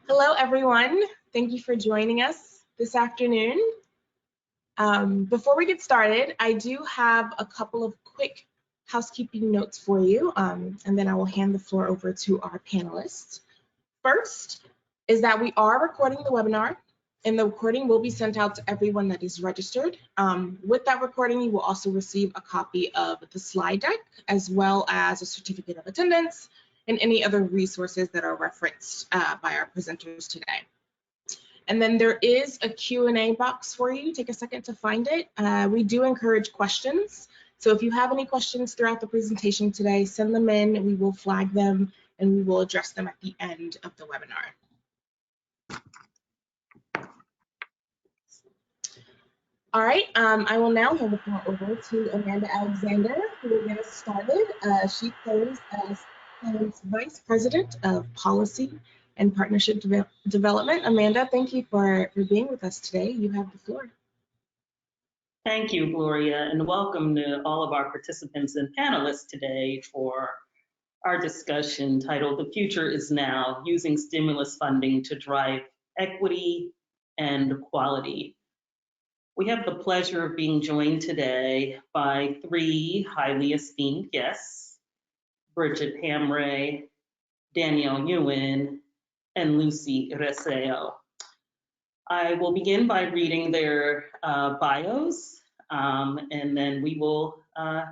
Hello, everyone. Thank you for joining us this afternoon. Before we get started, I do have a couple of quick housekeeping notes for you, and then I will hand the floor over to our panelists. First is that we are recording the webinar, and the recording will be sent out to everyone that is registered. With that recording, you will also receive a copy of the slide deck, as well as a certificate of attendance, and any other resources that are referenced by our presenters today. And then there is a Q&A box for you. Take a second to find it. We do encourage questions. So if you have any questions throughout the presentation today, send them in. We will flag them and we will address them at the end of the webinar. All right, I will now hand the floor over to Amanda Alexander, who will get us started. She serves as Vice President of Policy and Partnership Development. Amanda, thank you for being with us today. You have the floor. Thank you, Gloria, and welcome to all of our participants and panelists today for our discussion titled "The Future is Now: Using Stimulus Funding to Drive Equity and Equality." We have the pleasure of being joined today by three highly esteemed guests: Bridget Hamray, Danielle Ewan, and Lucy Reseo. I will begin by reading their bios, and then we will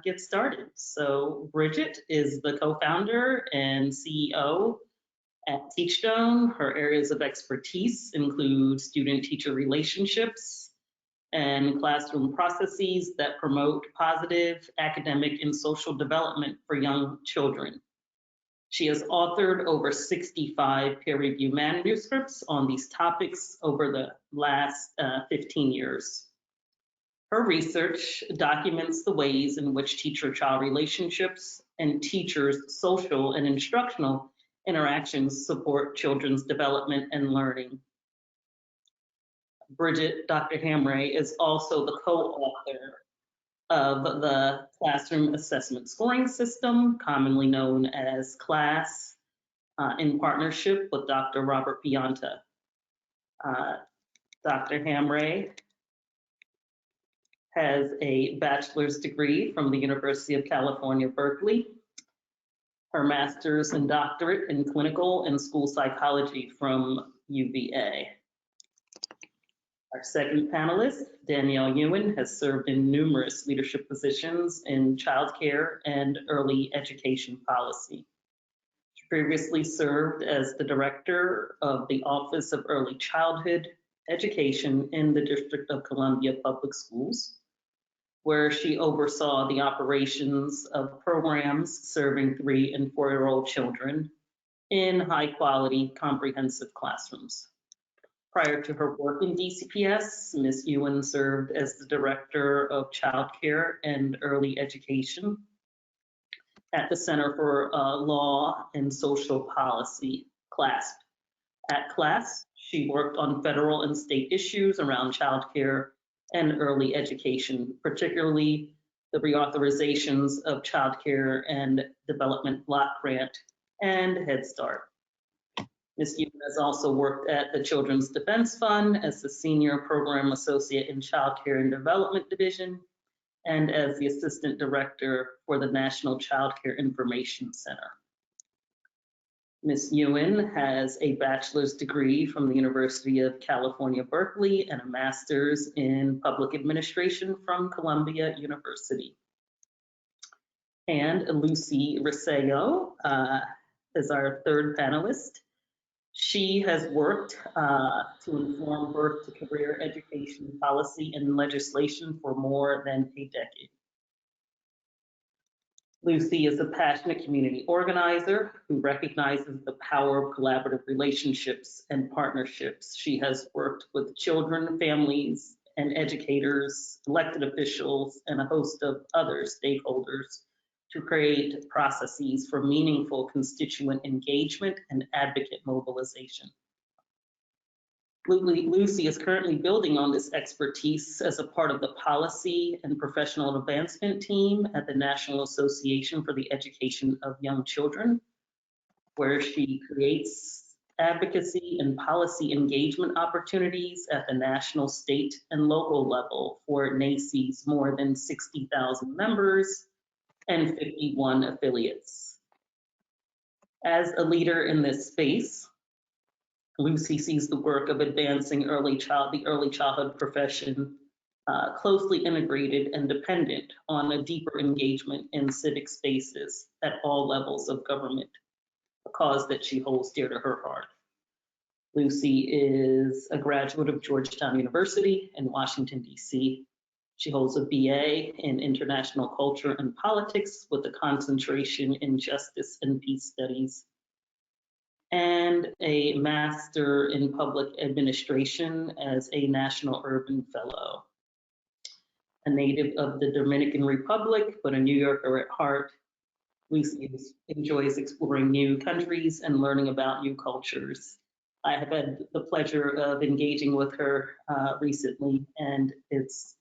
get started. So Bridget is the co-founder and CEO at Teachstone. Her areas of expertise include student-teacher relationships and classroom processes that promote positive academic and social development for young children. She has authored over 65 peer-reviewed manuscripts on these topics over the last 15 years. Her research documents the ways in which teacher-child relationships and teachers' social and instructional interactions support children's development and learning. Bridget, Dr. Hamray, is also the co-author of the Classroom Assessment Scoring System, commonly known as CLASS, in partnership with Dr. Robert Pianta. Dr. Hamray has a bachelor's degree from the University of California, Berkeley, her master's and doctorate in clinical and school psychology from UVA. Our second panelist, Danielle Ewan, has served in numerous leadership positions in childcare and early education policy. She previously served as the director of the Office of Early Childhood Education in the District of Columbia Public Schools, where she oversaw the operations of programs serving 3- and 4-year-old children in high-quality comprehensive classrooms. Prior to her work in DCPS, Ms. Ewan served as the Director of Childcare and Early Education at the Center for Law and Social Policy, CLASP. At CLASP, she worked on federal and state issues around childcare and early education, particularly the reauthorizations of Childcare and Development Block Grant and Head Start. Ms. Ewan has also worked at the Children's Defense Fund as the Senior Program Associate in Child Care and Development Division and as the Assistant Director for the National Child Care Information Center. Ms. Ewan has a bachelor's degree from the University of California, Berkeley, and a master's in public administration from Columbia University. And Lucy Reseo is our third panelist. She has worked to inform birth to career education policy and legislation for more than a decade. Lucy is a passionate community organizer who recognizes the power of collaborative relationships and partnerships. She has worked with children, families, and educators, elected officials, and a host of other stakeholders to create processes for meaningful constituent engagement and advocate mobilization. Lucy is currently building on this expertise as a part of the policy and professional advancement team at the National Association for the Education of Young Children, where she creates advocacy and policy engagement opportunities at the national, state, and local level for NACY's more than 60,000 members and 51 affiliates. As a leader in this space, Lucy sees the work of advancing the early childhood profession closely integrated and dependent on a deeper engagement in civic spaces at all levels of government, a cause that she holds dear to her heart. Lucy is a graduate of Georgetown University in Washington, D.C. She holds a BA in International Culture and Politics with a concentration in Justice and Peace Studies, and a Master in Public Administration as a National Urban Fellow. A native of the Dominican Republic, but a New Yorker at heart, Lucy enjoys exploring new countries and learning about new cultures. I have had the pleasure of engaging with her recently, and it's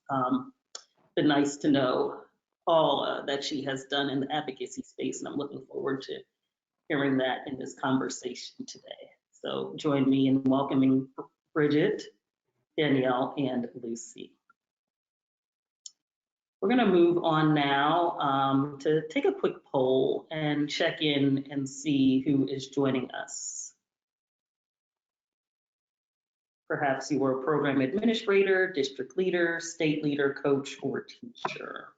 been nice to know all that she has done in the advocacy space, and I'm looking forward to hearing that in this conversation today. So join me in welcoming Bridget, Danielle, and Lucy. We're going to move on now to take a quick poll and check in and see who is joining us. Perhaps you were a program administrator, district leader, state leader, coach, or teacher.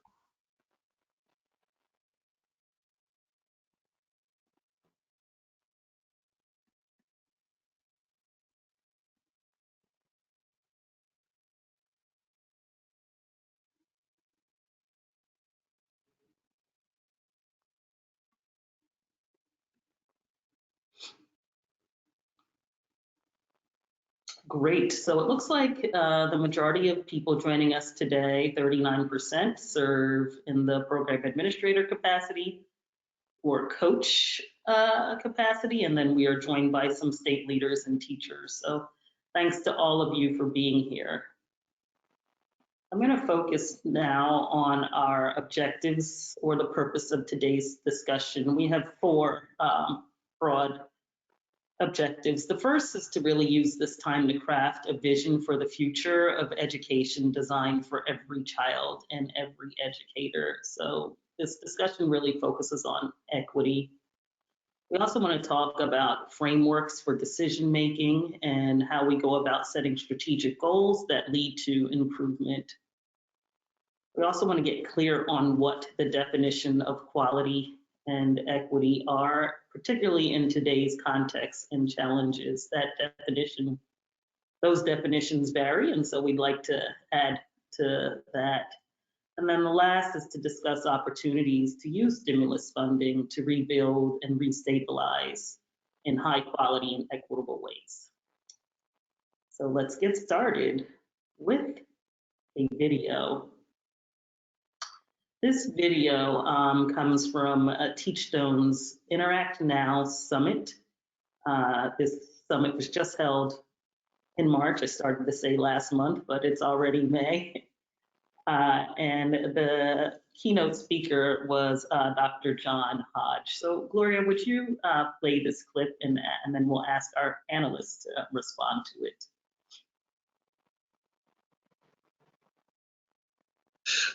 Great. So it looks like the majority of people joining us today, 39%, serve in the program administrator capacity or coach capacity, and then we are joined by some state leaders and teachers. So thanks to all of you for being here. I'm going to focus now on our objectives or the purpose of today's discussion. We have four broad objectives. The first is to really use this time to craft a vision for the future of education designed for every child and every educator. So this discussion really focuses on equity. We also want to talk about frameworks for decision making and how we go about setting strategic goals that lead to improvement. We also want to get clear on what the definition of quality and equity are, particularly in today's context and challenges. Those definitions vary, and so we'd like to add to that. And then the last is to discuss opportunities to use stimulus funding to rebuild and restabilize in high quality and equitable ways. So let's get started with a video. This video comes from Teachstone's Interact Now Summit. This summit was just held in March. I started to say last month, but it's already May. And the keynote speaker was Dr. John Hodge. So Gloria, would you play this clip and then we'll ask our analysts to respond to it.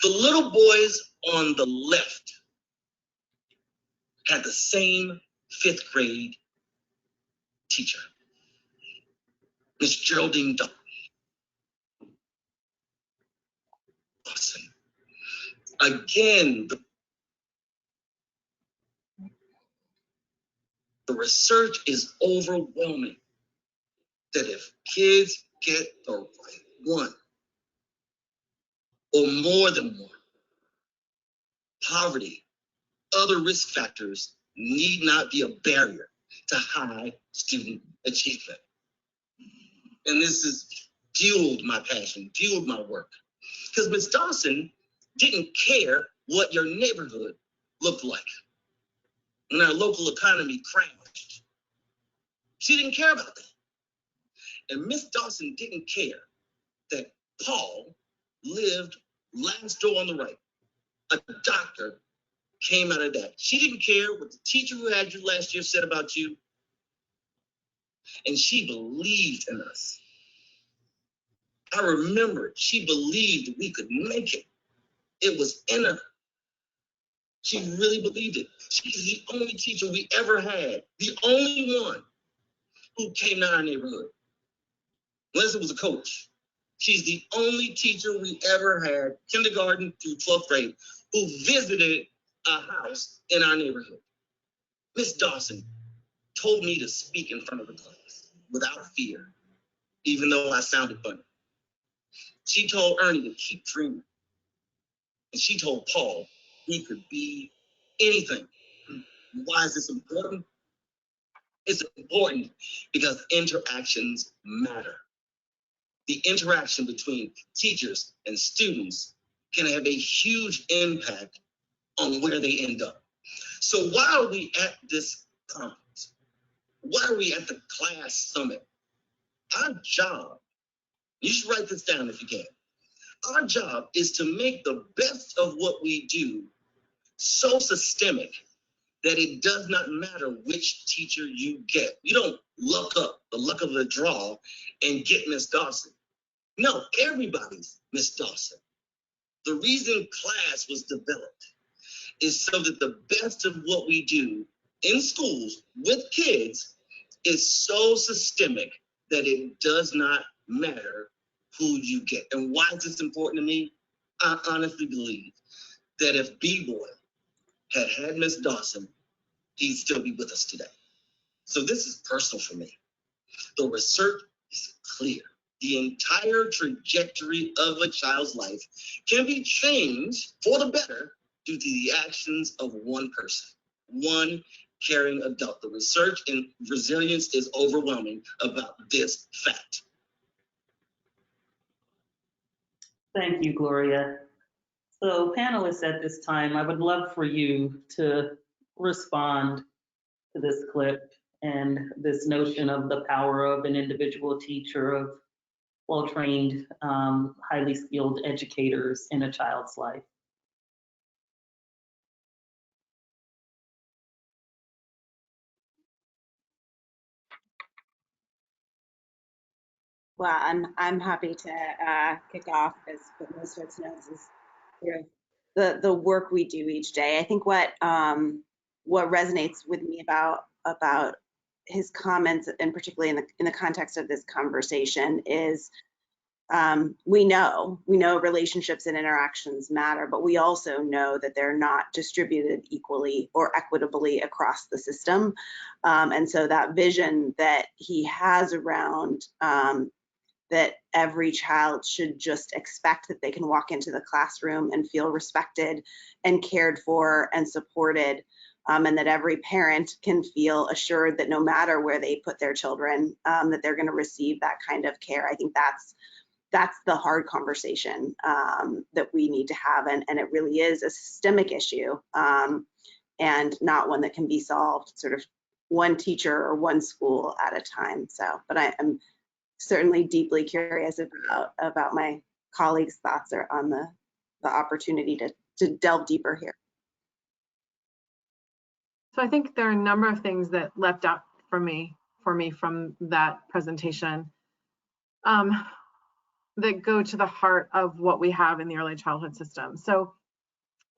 The little boys on the left had the same 5th grade teacher, Miss Geraldine Dawson. Again, the research is overwhelming that if kids get the right one or more than one, poverty, other risk factors need not be a barrier to high student achievement. And this has fueled my passion, fueled my work. Because Ms. Dawson didn't care what your neighborhood looked like when our local economy crashed. She didn't care about that. And Ms. Dawson didn't care that Paul lived last door on the right. A doctor came out of that. She didn't care what the teacher who had you last year said about you. and she believed in us. I remember she believed we could make it. It was in her. She really believed it. She's the only teacher we ever had, the only one who came to our neighborhood. Leslie was a coach. She's the only teacher we ever had, kindergarten through 12th grade, who visited a house in our neighborhood. Miss Dawson told me to speak in front of the class without fear, even though I sounded funny. She told Ernie to keep dreaming. And she told Paul he could be anything. Why is this important? It's important because interactions matter. The interaction between teachers and students can have a huge impact on where they end up. So why are we at this conference? Why are we at the class summit? Our job, you should write this down if you can. Our job is to make the best of what we do so systemic that it does not matter which teacher you get. You don't luck up the luck of the draw and get Miss Dawson. No, everybody's Miss Dawson. The reason class was developed is so that the best of what we do in schools with kids is so systemic that it does not matter who you get. And why is this important to me? I honestly believe that if B-Boy had Miss Dawson, he'd still be with us today. So this is personal for me. The research is clear. The entire trajectory of a child's life can be changed for the better due to the actions of one person, one caring adult. The research and resilience is overwhelming about this fact. Thank you, Gloria. So panelists at this time, I would love for you to respond to this clip and this notion of the power of an individual teacher, of well-trained, highly skilled educators in a child's life. Well, I'm happy to kick off, as what most folks know is sort of the work we do each day. I think what resonates with me about his comments, and particularly in the context of this conversation, is we know relationships and interactions matter, but we also know that they're not distributed equally or equitably across the system. And so that vision that he has around that every child should just expect that they can walk into the classroom and feel respected and cared for and supported, and that every parent can feel assured that no matter where they put their children, that they're going to receive that kind of care. I think that's the hard conversation that we need to have, and it really is a systemic issue, and not one that can be solved sort of one teacher or one school at a time. So, but I'm certainly deeply curious about my colleagues' thoughts on the opportunity to delve deeper here. So I think there are a number of things that leapt out for me from that presentation that go to the heart of what we have in the early childhood system. So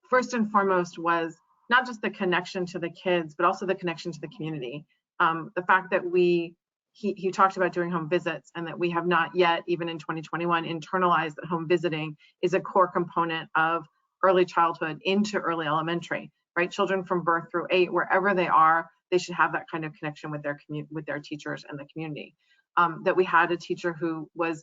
first and foremost was not just the connection to the kids, but also the connection to the community. The fact that he talked about doing home visits, and that we have not yet, even in 2021, internalized that home visiting is a core component of early childhood into early elementary, right? Children from birth through 8, wherever they are, they should have that kind of connection with their teachers and the community. That we had a teacher who was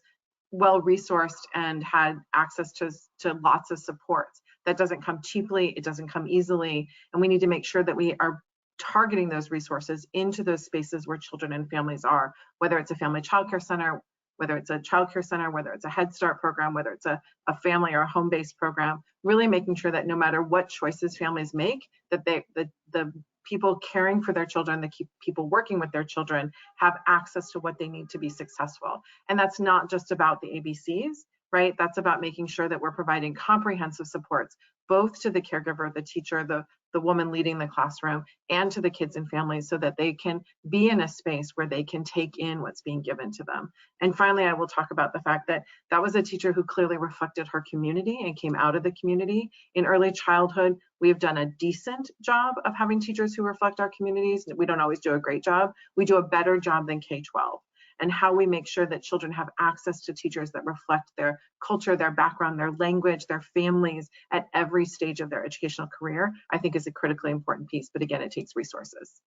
well resourced and had access to lots of supports. That doesn't come cheaply, it doesn't come easily, and we need to make sure that we are targeting those resources into those spaces where children and families are, whether it's a family childcare center, whether it's a childcare center, whether it's a Head Start program, whether it's a family or a home-based program, really making sure that no matter what choices families make, that the people caring for their children, the people working with their children, have access to what they need to be successful. And that's not just about the ABCs, right? That's about making sure that we're providing comprehensive supports, both to the caregiver, the teacher, the the woman leading the classroom and to the kids and families so that they can be in a space where they can take in what's being given to them. And finally, I will talk about the fact that that was a teacher who clearly reflected her community and came out of the community. In early childhood, we have done a decent job of having teachers who reflect our communities. We don't always do a great job. We do a better job than K-12. And how we make sure that children have access to teachers that reflect their culture, their background, their language, their families at every stage of their educational career, I think is a critically important piece. But again, it takes resources.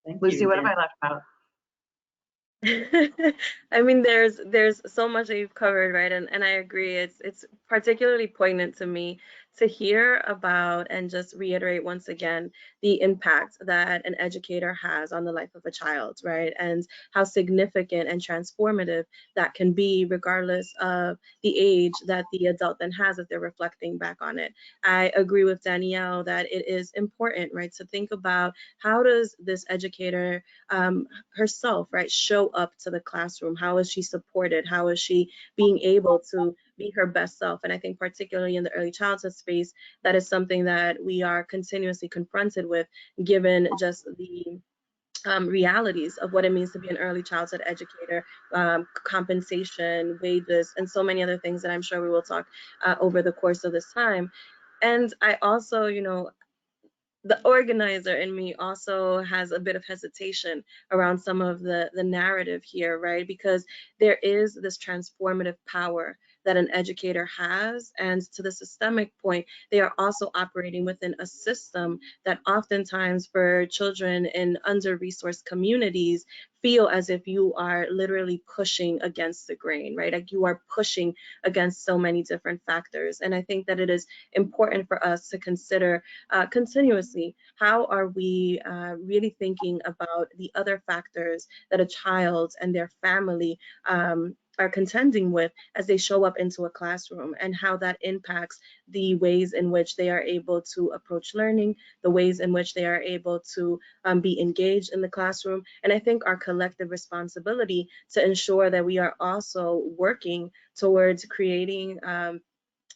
Thank Lucy, you. what have I left out? I mean, there's so much that you've covered, right? And I agree. It's particularly poignant to me to hear about and just reiterate once again the impact that an educator has on the life of a child, right? And how significant and transformative that can be regardless of the age that the adult then has if they're reflecting back on it. I agree with Danielle that it is important, right, to think about how does this educator herself, right, show up to the classroom? How is she supported? How is she being able to be her best self? And I think particularly in the early childhood space, that is something that we are continuously confronted with, given just the realities of what it means to be an early childhood educator, compensation, wages, and so many other things that I'm sure we will talk over the course of this time. And I also, the organizer in me also has a bit of hesitation around some of the narrative here, right? Because there is this transformative power that an educator has, and to the systemic point, they are also operating within a system that oftentimes for children in under-resourced communities feel as if you are literally pushing against the grain, right? Like you are pushing against so many different factors. And I think that it is important for us to consider continuously, how are we really thinking about the other factors that a child and their family are contending with as they show up into a classroom, and how that impacts the ways in which they are able to approach learning, the ways in which they are able to be engaged in the classroom. And I think our collective responsibility to ensure that we are also working towards creating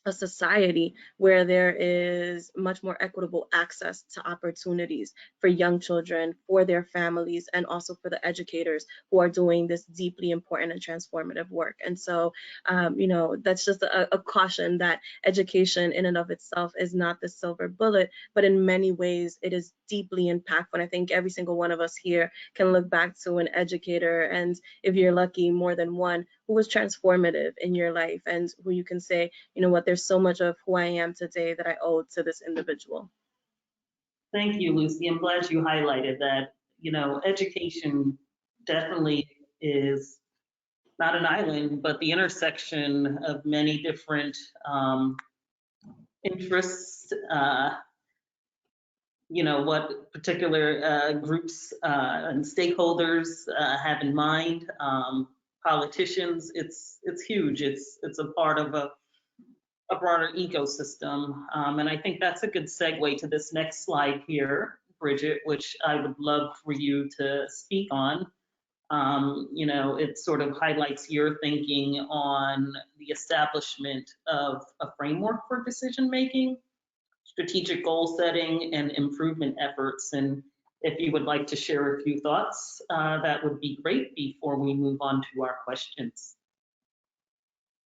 a society where there is much more equitable access to opportunities for young children, for their families, and also for the educators who are doing this deeply important and transformative work. And so, that's just a caution that education in and of itself is not the silver bullet, but in many ways it is deeply impactful. And I think every single one of us here can look back to an educator, and if you're lucky, more than one, who was transformative in your life, and who you can say, you know what, there's so much of who I am today that I owe to this individual. Thank you, Lucy. I'm glad you highlighted that, education definitely is not an island, but the intersection of many different interests, what particular groups and stakeholders have in mind. Politicians, it's huge. It's a part of a broader ecosystem. And I think that's a good segue to this next slide here, Bridget, which I would love for you to speak on. It sort of highlights your thinking on the establishment of a framework for decision making, strategic goal setting, and improvement efforts. And if you would like to share a few thoughts, that would be great before we move on to our questions.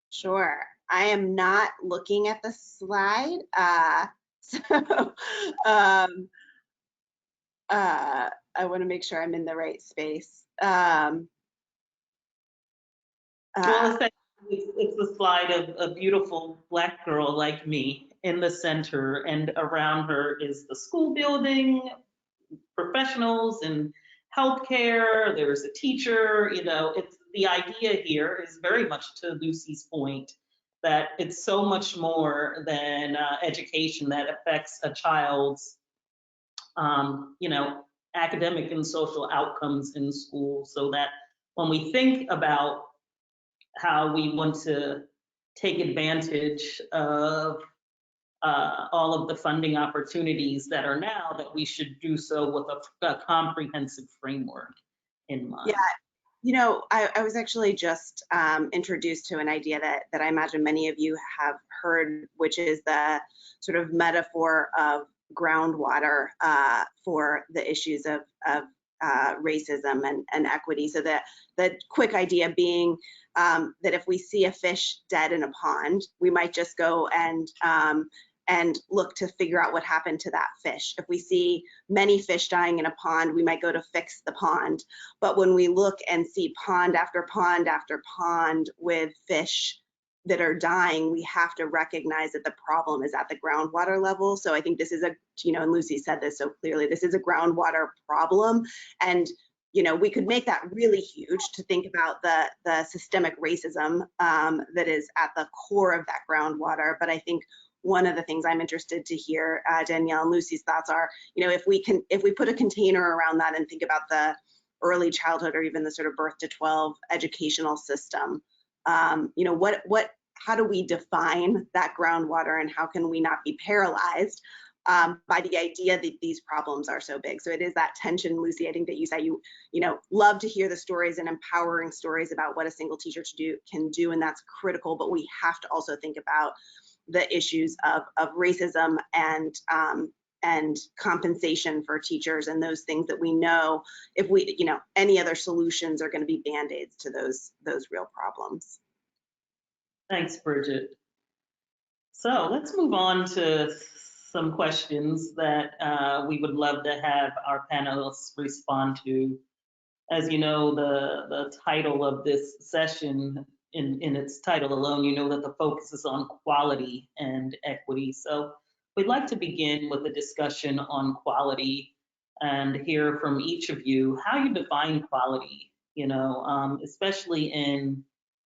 Sure. I am not looking at the slide. I want to make sure I'm in the right space. Well, it's a slide of a beautiful Black girl like me in the center, and around her is the school building, professionals in healthcare, there's a teacher. It's the idea here is very much to Lucy's point, that it's so much more than education that affects a child's academic and social outcomes in school. So that when we think about how we want to take advantage of all of the funding opportunities that are now, that we should do so with a comprehensive framework in mind. Yeah, I was actually just introduced to an idea that I imagine many of you have heard, which is the sort of metaphor of groundwater for the issues of racism and equity. So the quick idea being that if we see a fish dead in a pond, we might just go and look to figure out what happened to that fish. If we see many fish dying in a pond, we might go to fix the pond. But when we look and see pond after pond after pond with fish that are dying, we have to recognize that the problem is at the groundwater level. So I think this is and Lucy said this so clearly, this is a groundwater problem. And we could make that really huge to think about the systemic racism that is at the core of that groundwater. But I think one of the things I'm interested to hear Danielle and Lucy's thoughts are, if we put a container around that and think about the early childhood or even the sort of birth to 12 educational system, how do we define that groundwater, and how can we not be paralyzed by the idea that these problems are so big? So it is that tension, Lucy, I think that you said you love to hear the stories and empowering stories about what a single teacher can do, and that's critical, but we have to also think about the issues of racism and compensation for teachers, and those things that we know, if we, any other solutions are going to be band-aids to those real problems. Thanks, Bridget. So let's move on to some questions that we would love to have our panelists respond to. As you know, the title of this session, in its title alone, that the focus is on quality and equity. So we'd like to begin with a discussion on quality and hear from each of you how you define quality, especially in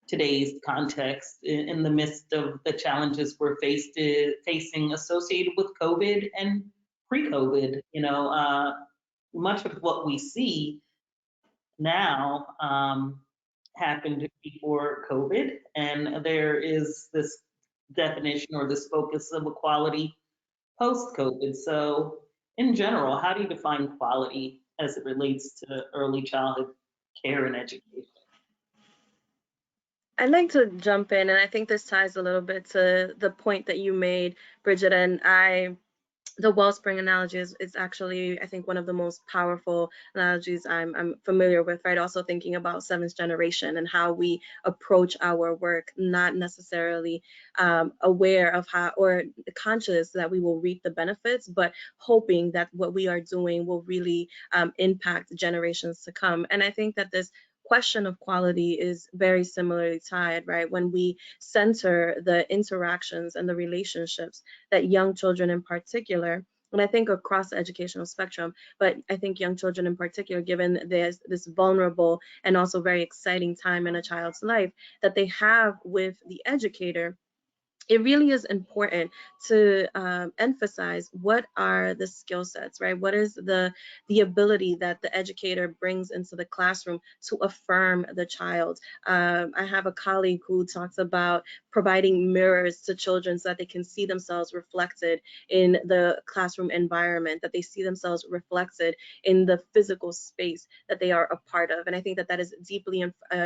today's context, in the midst of the challenges we're facing associated with COVID and pre-COVID. Much of what we see now happened before COVID, and there is this definition or this focus of equality post-COVID. So in general, how do you define quality as it relates to early childhood care and education? I'd like to jump in, and I think this ties a little bit to the point that you made, Bridget, and the wellspring analogy is actually, I think, one of the most powerful analogies I'm familiar with, right? Also thinking about seventh generation and how we approach our work, not necessarily aware of how, or conscious that we will reap the benefits, but hoping that what we are doing will really impact generations to come. And I think that this question of quality is very similarly tied, right? When we center the interactions and the relationships that young children in particular, and I think across the educational spectrum, but I think young children in particular, given this vulnerable and also very exciting time in a child's life that they have with the educator, it really is important to emphasize what are the skill sets, right? What is the ability that the educator brings into the classroom to affirm the child? I have a colleague who talks about providing mirrors to children so that they can see themselves reflected in the classroom environment, that they see themselves reflected in the physical space that they are a part of. And I think that that is deeply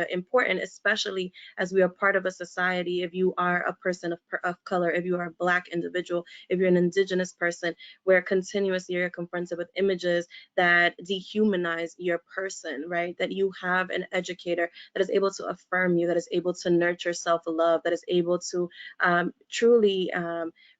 important, especially as we are part of a society. If you are a person of color, if you are a Black individual, if you're an Indigenous person, where continuously you're confronted with images that dehumanize your person, right? That you have an educator that is able to affirm you, that is able to nurture self-love, that is able to truly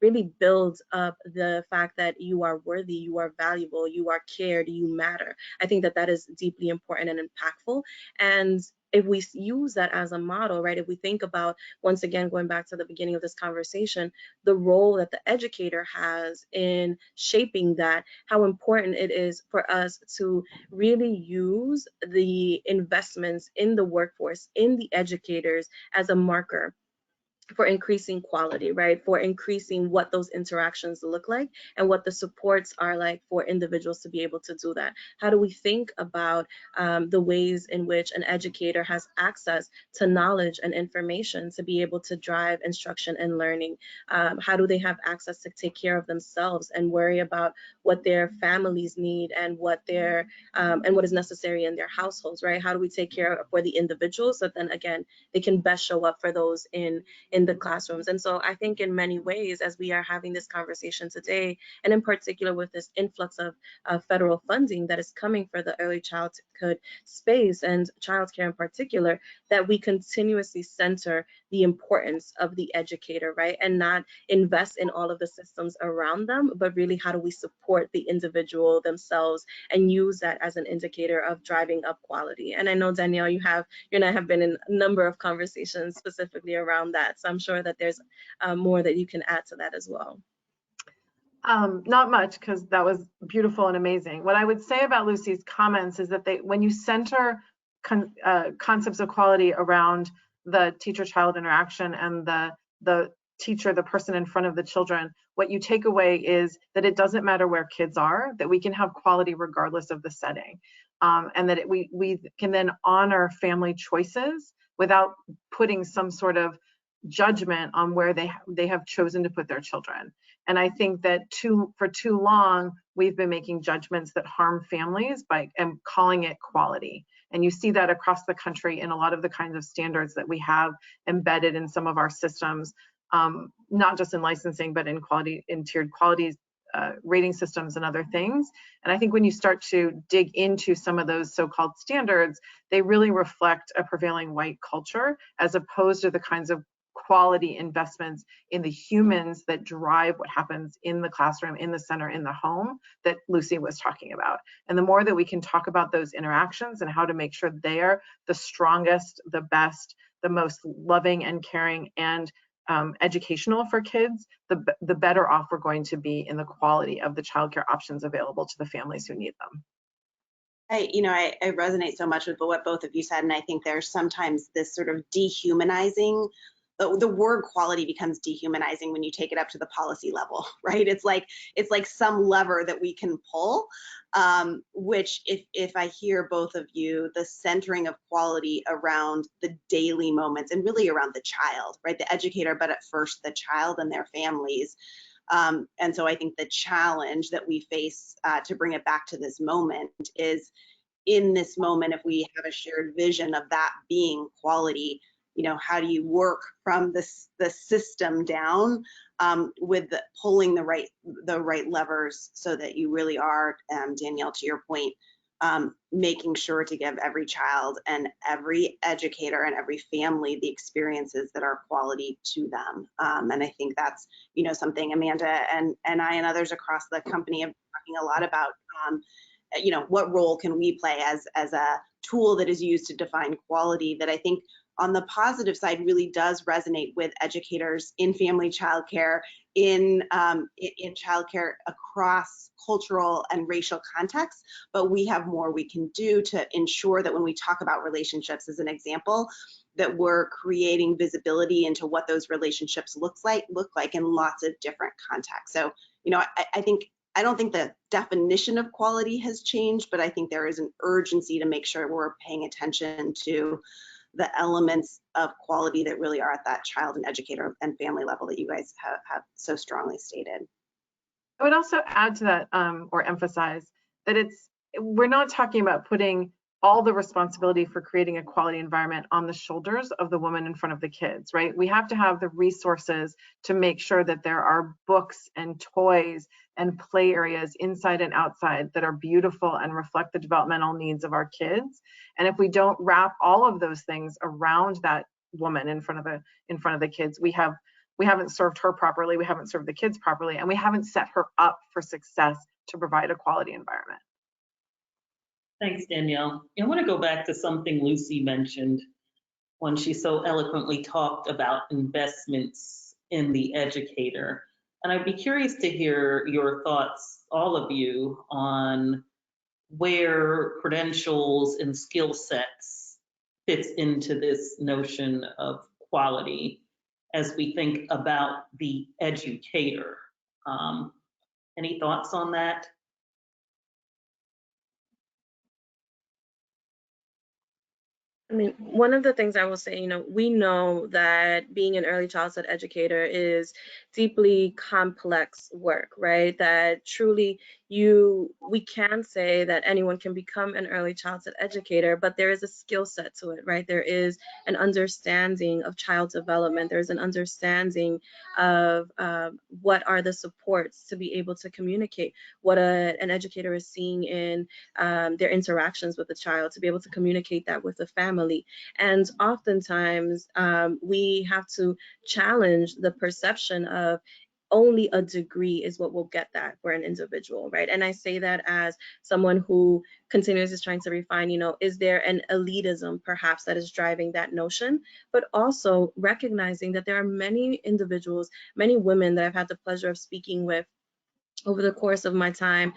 really build up the fact that you are worthy, you are valuable, you are cared, you matter. I think that that is deeply important and impactful. And if we use that as a model, right, if we think about, once again, going back to the beginning of this conversation, the role that the educator has in shaping that, how important it is for us to really use the investments in the workforce, in the educators as a marker for increasing quality, right? For increasing what those interactions look like and what the supports are like for individuals to be able to do that. How do we think about the ways in which an educator has access to knowledge and information to be able to drive instruction and learning? How do they have access to take care of themselves and worry about what their families need and what their and what is necessary in their households, right? How do we take care for the individuals so that then again they can best show up for those in in the classrooms. And so I think in many ways, as we are having this conversation today, and in particular with this influx of federal funding that is coming for the early childhood space and childcare in particular, that we continuously center the importance of the educator, right? And not invest in all of the systems around them, but really how do we support the individual themselves and use that as an indicator of driving up quality. And I know, Danielle, you and I have been in a number of conversations specifically around that. So I'm sure that there's more that you can add to that as well. Not much, because that was beautiful and amazing. What I would say about Lucy's comments is that when you center concepts of quality around the teacher-child interaction and the teacher, the person in front of the children, what you take away is that it doesn't matter where kids are, that we can have quality regardless of the setting, and that we can then honor family choices without putting some sort of judgment on where they have chosen to put their children. And I think that for too long, we've been making judgments that harm families and calling it quality. And you see that across the country in a lot of the kinds of standards that we have embedded in some of our systems, not just in licensing, but in tiered quality rating systems and other things. And I think when you start to dig into some of those so-called standards, they really reflect a prevailing white culture, as opposed to the kinds of quality investments in the humans that drive what happens in the classroom, in the center, in the home that Lucy was talking about. And the more that we can talk about those interactions and how to make sure they're the strongest, the best, the most loving and caring and educational for kids, the better off we're going to be in the quality of the childcare options available to the families who need them. I resonate so much with what both of you said, and I think there's sometimes this sort of dehumanizing. The word quality becomes dehumanizing when you take it up to the policy level, right? It's like some lever that we can pull, which if I hear both of you, the centering of quality around the daily moments and really around the child, right? The educator, but at first the child and their families. And so I think the challenge that we face to bring it back to this moment is, in this moment, if we have a shared vision of that being quality, how do you work from the system down with pulling the right levers so that you really are, Danielle, to your point, making sure to give every child and every educator and every family the experiences that are quality to them. And I think that's, something Amanda and I and others across the company have been talking a lot about, what role can we play as a tool that is used to define quality, that I think on the positive side really does resonate with educators in family childcare, in childcare across cultural and racial contexts. But we have more we can do to ensure that when we talk about relationships, as an example, that we're creating visibility into what those relationships look like in lots of different contexts. So, I don't think the definition of quality has changed, but I think there is an urgency to make sure we're paying attention to the elements of quality that really are at that child and educator and family level that you guys have so strongly stated. I would also add to that, or emphasize that we're not talking about putting all the responsibility for creating a quality environment on the shoulders of the woman in front of the kids, right? We have to have the resources to make sure that there are books and toys and play areas inside and outside that are beautiful and reflect the developmental needs of our kids. And if we don't wrap all of those things around that woman in front of the kids, we haven't served her properly, we haven't served the kids properly, and we haven't set her up for success to provide a quality environment. Thanks, Danielle. I want to go back to something Lucy mentioned when she so eloquently talked about investments in the educator. And I'd be curious to hear your thoughts, all of you, on where credentials and skill sets fits into this notion of quality as we think about the educator. Any thoughts on that? I mean, one of the things I will say, we know that being an early childhood educator is deeply complex work, right? That truly we can say that anyone can become an early childhood educator, but there is a skill set to it, right? There is an understanding of child development. There's an understanding of what are the supports to be able to communicate what an educator is seeing in their interactions with the child, to be able to communicate that with the family. And oftentimes we have to challenge the perception of only a degree is what will get that for an individual, right? And I say that as someone who continuously is trying to refine, is there an elitism perhaps that is driving that notion, but also recognizing that there are many individuals, many women that I've had the pleasure of speaking with over the course of my time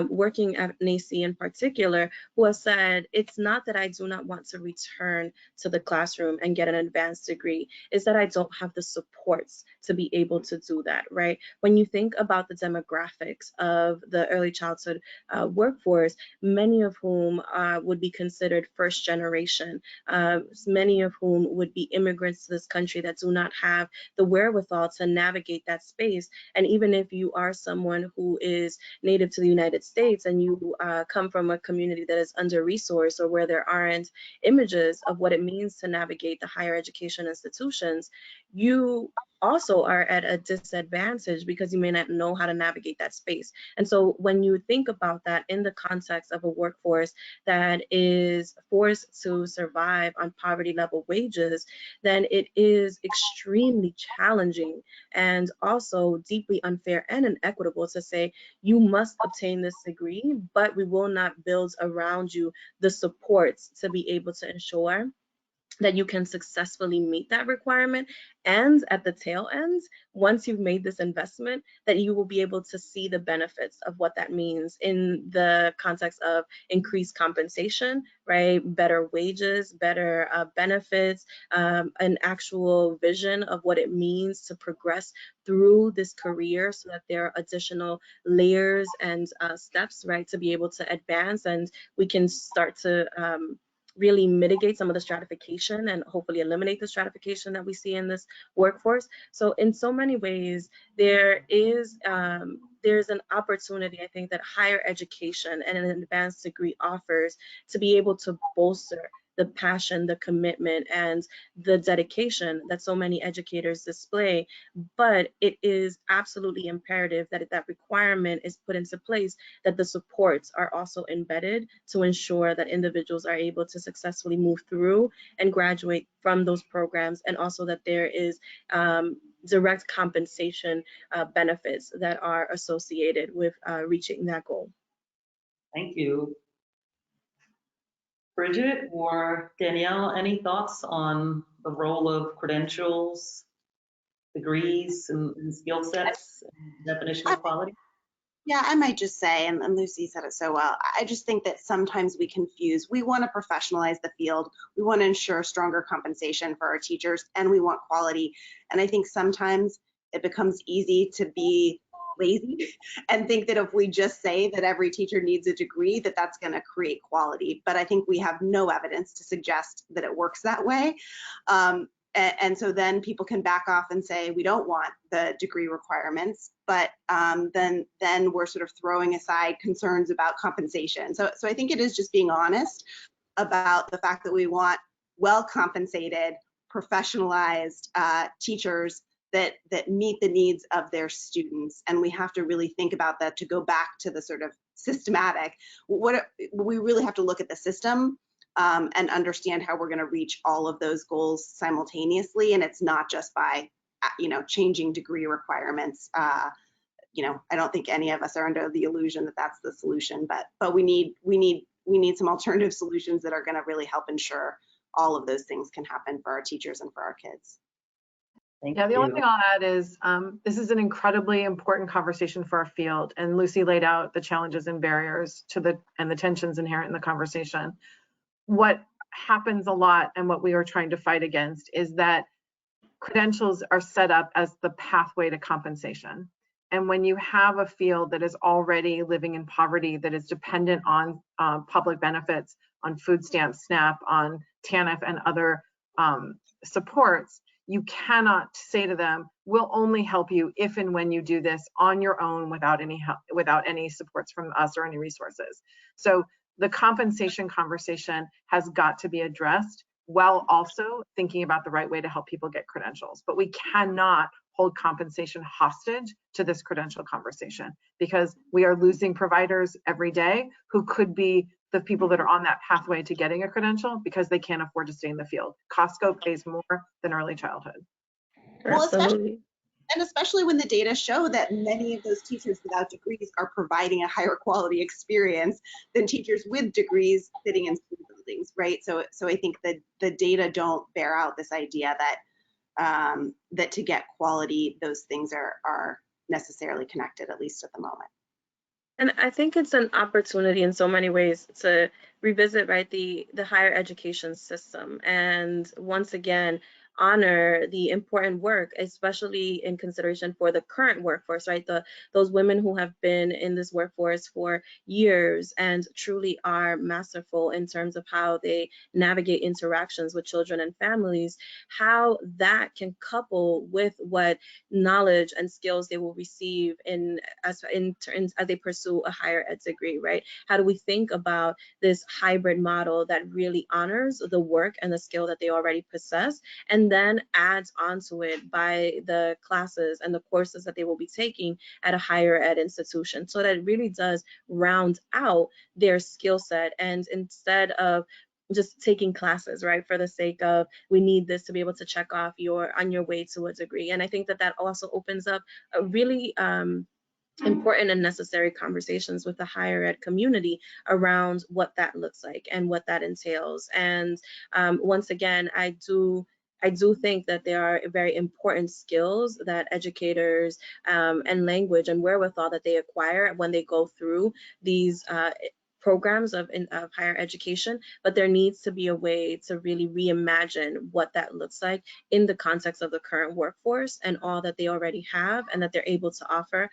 working at NACI in particular, who have said, it's not that I do not want to return to the classroom and get an advanced degree, it's that I don't have the supports to be able to do that, right? When you think about the demographics of the early childhood workforce, many of whom would be considered first generation, many of whom would be immigrants to this country that do not have the wherewithal to navigate that space. And even if you are someone who is native to the United States and you come from a community that is under-resourced or where there aren't images of what it means to navigate the higher education institutions, you also are at a disadvantage because you may not know how to navigate that space. And so when you think about that in the context of a workforce that is forced to survive on poverty level wages, then it is extremely challenging and also deeply unfair and inequitable to say you must obtain this degree, but we will not build around you the supports to be able to ensure that you can successfully meet that requirement. And at the tail end, once you've made this investment, that you will be able to see the benefits of what that means in the context of increased compensation, right? Better wages, better benefits, an actual vision of what it means to progress through this career so that there are additional layers and steps, right, to be able to advance, and we can start to really mitigate some of the stratification and hopefully eliminate the stratification that we see in this workforce. So in so many ways, there's an opportunity, I think, that higher education and an advanced degree offers to be able to bolster the passion, the commitment, and the dedication that so many educators display. But it is absolutely imperative that that requirement is put into place, that the supports are also embedded to ensure that individuals are able to successfully move through and graduate from those programs, and also that there is direct compensation benefits that are associated with reaching that goal. Thank you. Bridget or Danielle, any thoughts on the role of credentials, degrees, and skill sets, and definition of quality? Yeah, I might just say, and Lucy said it so well, I just think that sometimes we confuse. We want to professionalize the field. We want to ensure stronger compensation for our teachers, and we want quality. And I think sometimes it becomes easy to be lazy and think that if we just say that every teacher needs a degree, that that's going to create quality. But I think we have no evidence to suggest that it works that way. And so then people can back off and say, we don't want the degree requirements, but then we're sort of throwing aside concerns about compensation. So I think it is just being honest about the fact that we want well-compensated, professionalized teachers that meet the needs of their students. And we have to really think about that to go back to the sort of systematic. We really have to look at the system and understand how we're going to reach all of those goals simultaneously. And it's not just by, changing degree requirements. I don't think any of us are under the illusion that that's the solution, but we need some alternative solutions that are going to really help ensure all of those things can happen for our teachers and for our kids. Yeah, the only thing I'll add is this is an incredibly important conversation for our field, and Lucy laid out the challenges and barriers and the tensions inherent in the conversation. What happens a lot, and what we are trying to fight against, is that credentials are set up as the pathway to compensation. And when you have a field that is already living in poverty, that is dependent on public benefits, on food stamps, SNAP, on TANF, and other supports, you cannot say to them, we'll only help you if and when you do this on your own without any help, without any supports from us or any resources. So the compensation conversation has got to be addressed while also thinking about the right way to help people get credentials. But we cannot hold compensation hostage to this credential conversation, because we are losing providers every day who could be the people that are on that pathway to getting a credential because they can't afford to stay in the field. Costco pays more than early childhood. Well, Absolutely. especially when the data show that many of those teachers without degrees are providing a higher quality experience than teachers with degrees sitting in school buildings, right? So I think that the data don't bear out this idea that that to get quality, those things are necessarily connected, at least at the moment. And I think it's an opportunity in so many ways to revisit, right, the higher education system, and once again honor the important work, especially in consideration for the current workforce, right? Those women who have been in this workforce for years and truly are masterful in terms of how they navigate interactions with children and families, how that can couple with what knowledge and skills they will receive as they pursue a higher ed degree, right? How do we think about this hybrid model that really honors the work and the skill that they already possess, and then adds onto it by the classes and the courses that they will be taking at a higher ed institution, so that it really does round out their skill set, and instead of just taking classes, right, for the sake of we need this to be able to check off on your way to a degree. And I think that also opens up a really important and necessary conversations with the higher ed community around what that looks like and what that entails. And once again, I do think that there are very important skills that educators and language and wherewithal that they acquire when they go through these programs of higher education, but there needs to be a way to really reimagine what that looks like in the context of the current workforce and all that they already have and that they're able to offer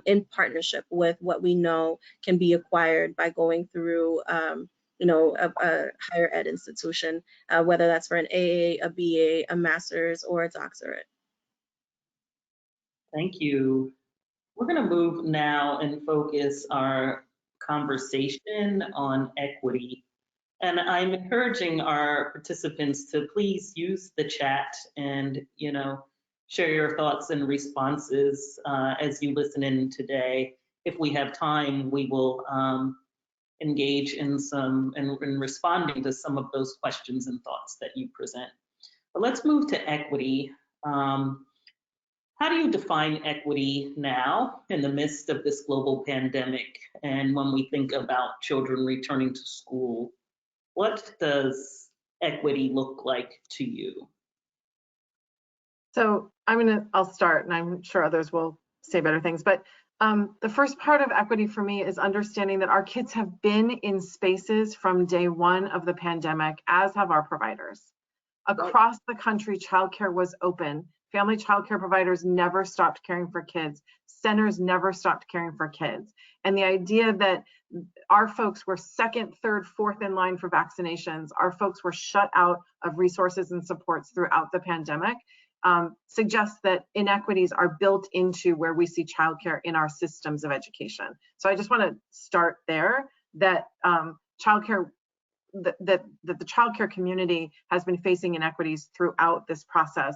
in partnership with what we know can be acquired by going through a higher ed institution, whether that's for an AA, a BA, a master's, or a doctorate. Thank you. We're going to move now and focus our conversation on equity. And I'm encouraging our participants to please use the chat and, share your thoughts and responses as you listen in today. If we have time, we will engage in responding to some of those questions and thoughts that you present. But let's move to equity. How do you define equity now in the midst of this global pandemic? And when we think about children returning to school, what does equity look like to you? So I'll start, and I'm sure others will say better things, but the first part of equity for me is understanding that our kids have been in spaces from day one of the pandemic, as have our providers. Across the country, childcare was open. Family childcare providers never stopped caring for kids. Centers never stopped caring for kids. And the idea that our folks were second, third, fourth in line for vaccinations, our folks were shut out of resources and supports throughout the pandemic, suggests that inequities are built into where we see childcare in our systems of education. So I just want to start there, that childcare, that the childcare community has been facing inequities throughout this process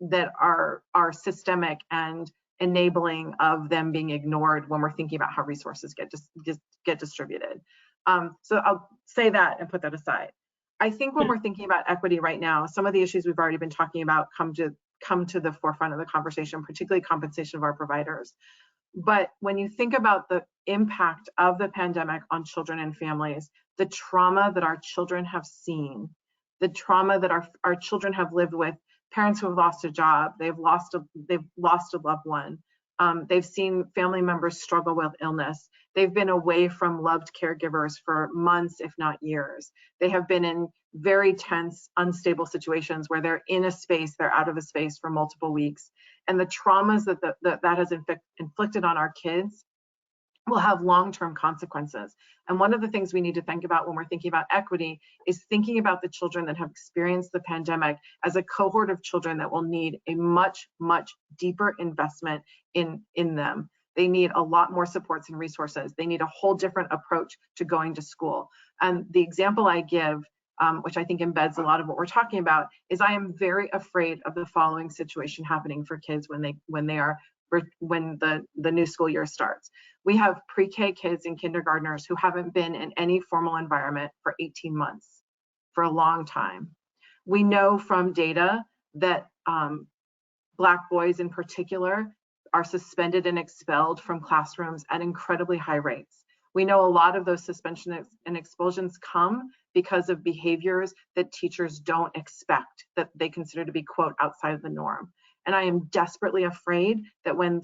that are systemic and enabling of them being ignored when we're thinking about how resources get distributed. So I'll say that and put that aside. I think when we're thinking about equity right now, some of the issues we've already been talking about come to the forefront of the conversation, particularly compensation of our providers. But when you think about the impact of the pandemic on children and families, the trauma that our children have seen, the trauma that our children have lived with, parents who have lost a job, they've lost a loved one, they've seen family members struggle with illness, they've been away from loved caregivers for months, if not years. They have been in very tense, unstable situations where they're in a space, they're out of a space for multiple weeks. And the traumas that has inflicted on our kids, will have long-term consequences. And one of the things we need to think about when we're thinking about equity is thinking about the children that have experienced the pandemic as a cohort of children that will need a much, much deeper investment in them. They need a lot more supports and resources. They need a whole different approach to going to school. And the example I give, which I think embeds a lot of what we're talking about, is I am very afraid of the following situation happening for kids when the new school year starts. We have pre-K kids and kindergartners who haven't been in any formal environment for 18 months, for a long time. We know from data that Black boys in particular are suspended and expelled from classrooms at incredibly high rates. We know a lot of those suspensions and expulsions come because of behaviors that teachers don't expect, that they consider to be, quote, outside of the norm. And I am desperately afraid that when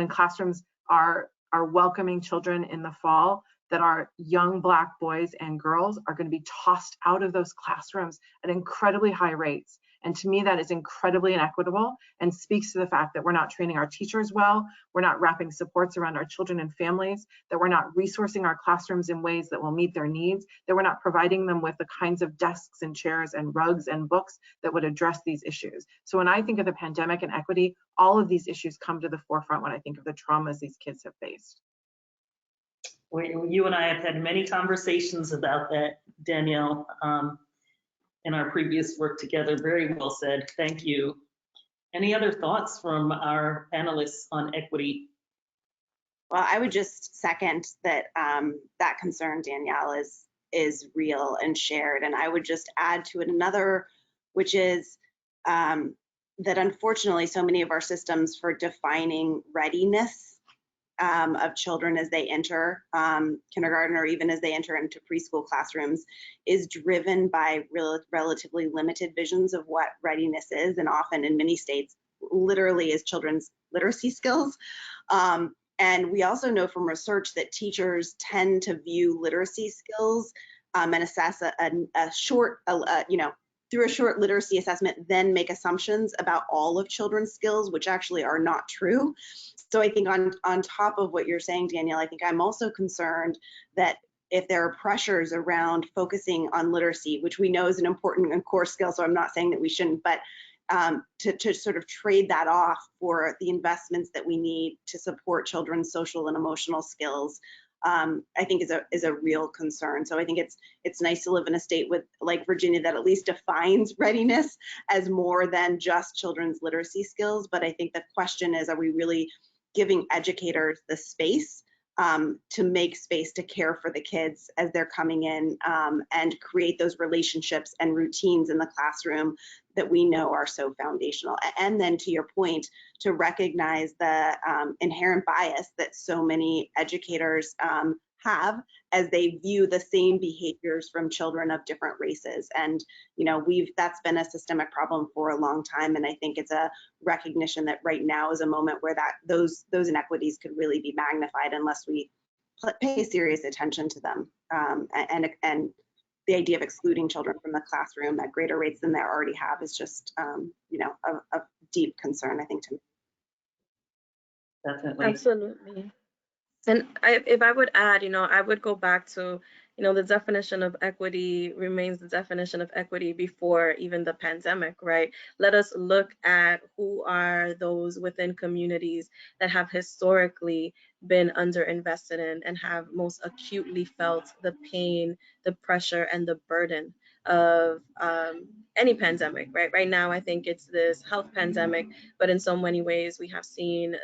classrooms are welcoming children in the fall, that our young Black boys and girls are going to be tossed out of those classrooms at incredibly high rates. And to me, that is incredibly inequitable and speaks to the fact that we're not training our teachers well, we're not wrapping supports around our children and families, that we're not resourcing our classrooms in ways that will meet their needs, that we're not providing them with the kinds of desks and chairs and rugs and books that would address these issues. So when I think of the pandemic and equity, all of these issues come to the forefront when I think of the traumas these kids have faced. You and I have had many conversations about that, Danielle, in our previous work together. Very well said. Thank you. Any other thoughts from our panelists on equity? Well, I would just second that that concern, Danielle, is real and shared. And I would just add to it another, which is that unfortunately, so many of our systems for defining readiness of children as they enter kindergarten or even as they enter into preschool classrooms is driven by relatively limited visions of what readiness is, and often in many states literally is children's literacy skills. And we also know from research that teachers tend to view literacy skills and assess a short, through a short literacy assessment, then make assumptions about all of children's skills, which actually are not true. So I think on top of what you're saying, Danielle, I think I'm also concerned that if there are pressures around focusing on literacy, which we know is an important and core skill, so I'm not saying that we shouldn't, but to sort of trade that off for the investments that we need to support children's social and emotional skills, I think is a real concern. So I think it's nice to live in a state like Virginia that at least defines readiness as more than just children's literacy skills. But I think the question is, are we really giving educators the space to make space to care for the kids as they're coming in and create those relationships and routines in the classroom that we know are so foundational. And then to your point, to recognize the inherent bias that so many educators have as they view the same behaviors from children of different races. And that's been a systemic problem for a long time. And I think it's a recognition that right now is a moment where those inequities could really be magnified unless we pay serious attention to them. And the idea of excluding children from the classroom at greater rates than they already have is just, a deep concern, I think, to me. Definitely. Absolutely. And if I would add, I would go back to, the definition of equity remains the definition of equity before even the pandemic, right? Let us look at who are those within communities that have historically been underinvested in and have most acutely felt the pain, the pressure, and the burden of any pandemic, right? Right now, I think it's this health pandemic, but in so many ways, we have seen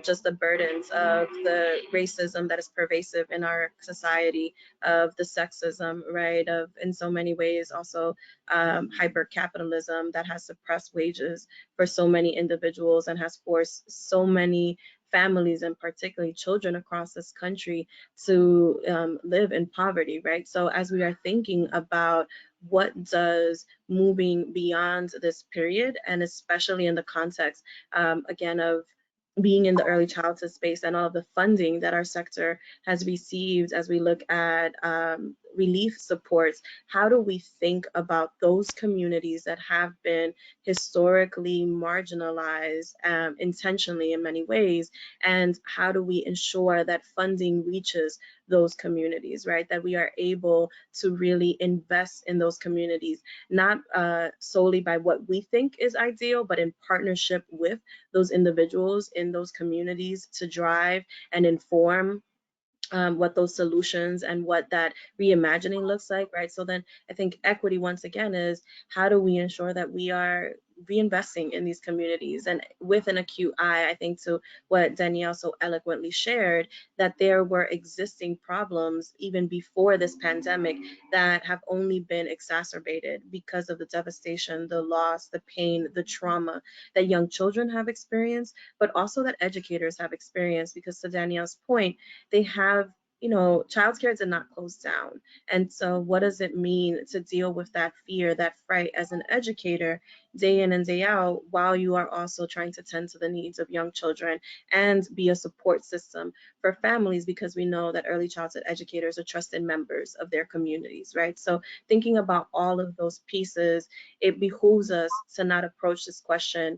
just the burdens of the racism that is pervasive in our society, of the sexism, right? Of, in so many ways, also hyper capitalism that has suppressed wages for so many individuals and has forced so many families, and particularly children across this country, to live in poverty, right? So as we are thinking about what does moving beyond this period, and especially in the context, again, of being in the early childhood space and all of the funding that our sector has received as we look at relief supports, how do we think about those communities that have been historically marginalized intentionally in many ways, and how do we ensure that funding reaches those communities, right? That we are able to really invest in those communities, not solely by what we think is ideal, but in partnership with those individuals in those communities to drive and inform what those solutions and what that reimagining looks like, right? So then I think equity, once again, is how do we ensure that we are reinvesting in these communities, and with an acute eye, I think, to what Danielle so eloquently shared, that there were existing problems even before this pandemic that have only been exacerbated because of the devastation, the loss, the pain, the trauma that young children have experienced, but also that educators have experienced, because to Danielle's point, they have, childcare did not close down. And so what does it mean to deal with that fear, that fright as an educator day in and day out, while you are also trying to tend to the needs of young children and be a support system for families, because we know that early childhood educators are trusted members of their communities, right? So thinking about all of those pieces, it behooves us to not approach this question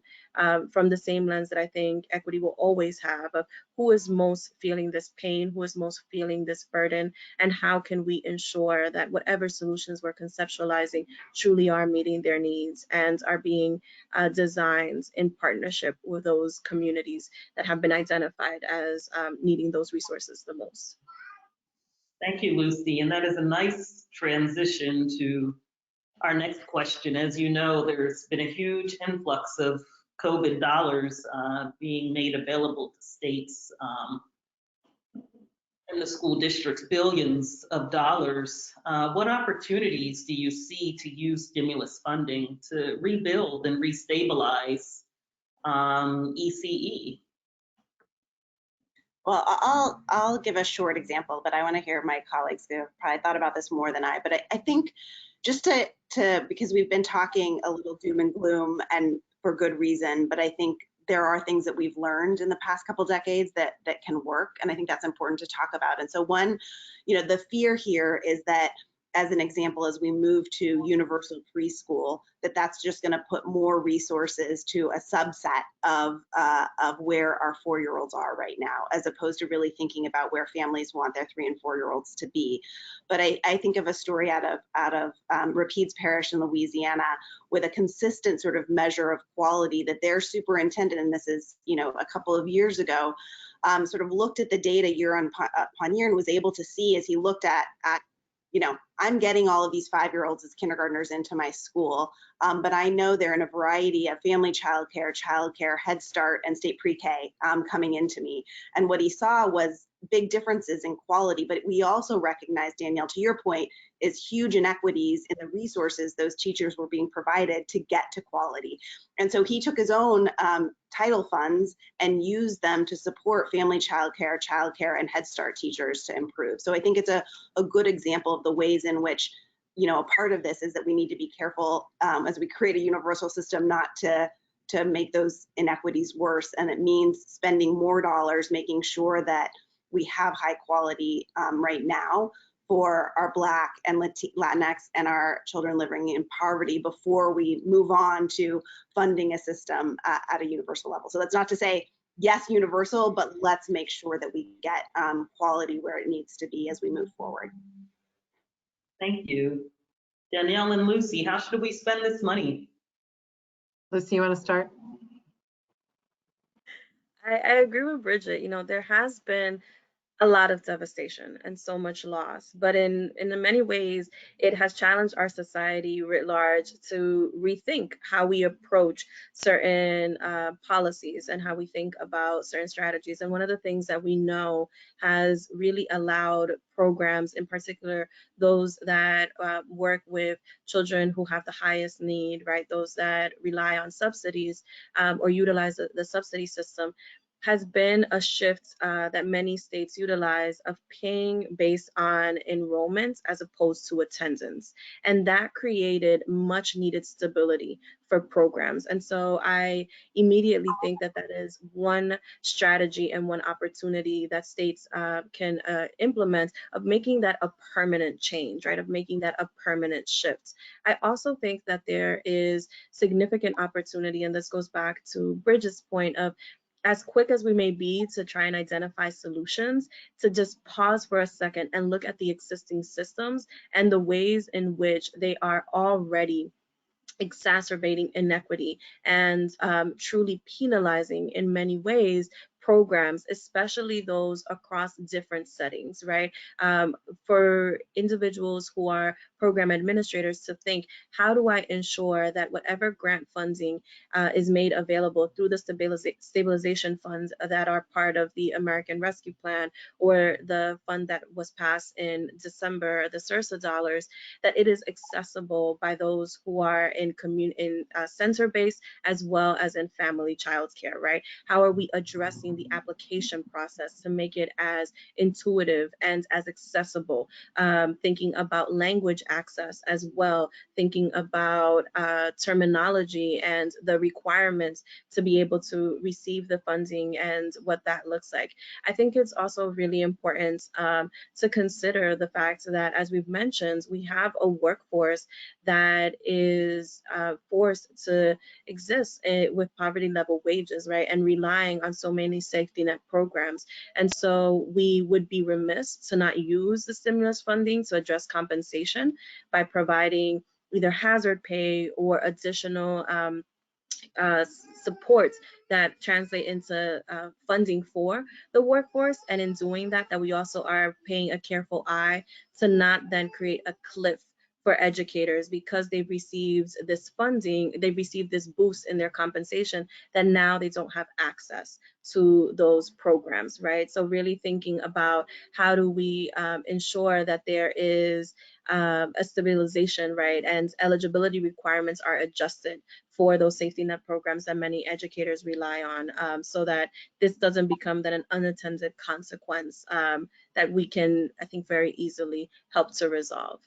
from the same lens that I think equity will always have, of who is most feeling this pain, who is most feeling this burden, and how can we ensure that whatever solutions we're conceptualizing truly are meeting their needs and are being designed in partnership with those communities that have been identified as needing those resources the most. Thank you, Lucy. And that is a nice transition to our next question. As you know, there's been a huge influx of COVID dollars being made available to states and the school districts, billions of dollars. What opportunities do you see to use stimulus funding to rebuild and restabilize ECE? Well, I'll give a short example, but I want to hear my colleagues who have probably thought about this more than I. But I think just to because we've been talking a little doom and gloom, and for good reason, but I think there are things that we've learned in the past couple decades that can work, and I think that's important to talk about. And so one, the fear here is that, as an example, as we move to universal preschool, that's just going to put more resources to a subset of where our 4-year-olds are right now, as opposed to really thinking about where families want their 3- and 4-year-olds to be. But I think of a story out of Rapides Parish in Louisiana, with a consistent sort of measure of quality that their superintendent, and this is a couple of years ago, sort of looked at the data year upon year and was able to see, as he looked at I'm getting all of these 5-year-olds as kindergartners into my school, but I know they're in a variety of family childcare, Head Start, and state pre-K coming into me. And what he saw was big differences in quality, but we also recognize, Danielle, to your point, is huge inequities in the resources those teachers were being provided to get to quality. And so he took his own title funds and used them to support family childcare, and Head Start teachers to improve. So I think it's a good example of the ways in which, a part of this is that we need to be careful as we create a universal system not to make those inequities worse. And it means spending more dollars, making sure that we have high quality right now for our Black and Latinx and our children living in poverty before we move on to funding a system at a universal level. So that's not to say, yes, universal, but let's make sure that we get quality where it needs to be as we move forward. Thank you. Danielle and Lucy, how should we spend this money? Lucy, you want to start? I agree with Bridget. There has been a lot of devastation and so much loss, but in many ways it has challenged our society writ large to rethink how we approach certain policies and how we think about certain strategies. And one of the things that we know has really allowed programs, in particular those that work with children who have the highest need, right, those that rely on subsidies or utilize the subsidy system, has been a shift that many states utilize of paying based on enrollment as opposed to attendance. And that created much needed stability for programs. And so I immediately think that that is one strategy and one opportunity that states can implement of making that a permanent change, right? Of making that a permanent shift. I also think that there is significant opportunity, and this goes back to Bridget's point of as quick as we may be to try and identify solutions, to just pause for a second and look at the existing systems and the ways in which they are already exacerbating inequity and truly penalizing in many ways programs, especially those across different settings, right? For individuals who are program administrators to think, how do I ensure that whatever grant funding is made available through the stabilization funds that are part of the American Rescue Plan or the fund that was passed in December, the SRSA dollars, that it is accessible by those who are in center-based as well as in family childcare, right? How are we addressing the application process to make it as intuitive and as accessible? Thinking about language access as well, thinking about terminology and the requirements to be able to receive the funding and what that looks like. I think it's also really important to consider the fact that, as we've mentioned, we have a workforce that is forced to exist with poverty level wages, right? And relying on so many safety net programs. And so we would be remiss to not use the stimulus funding to address compensation by providing either hazard pay or additional supports that translate into funding for the workforce. And in doing that, that we also are paying a careful eye to not then create a cliff for educators because they've received this funding, they've received this boost in their compensation that now they don't have access to those programs, right? So really thinking about how do we ensure that there is a stabilization, right? And eligibility requirements are adjusted for those safety net programs that many educators rely on, so that this doesn't become then an unintended consequence that we can, I think, very easily help to resolve.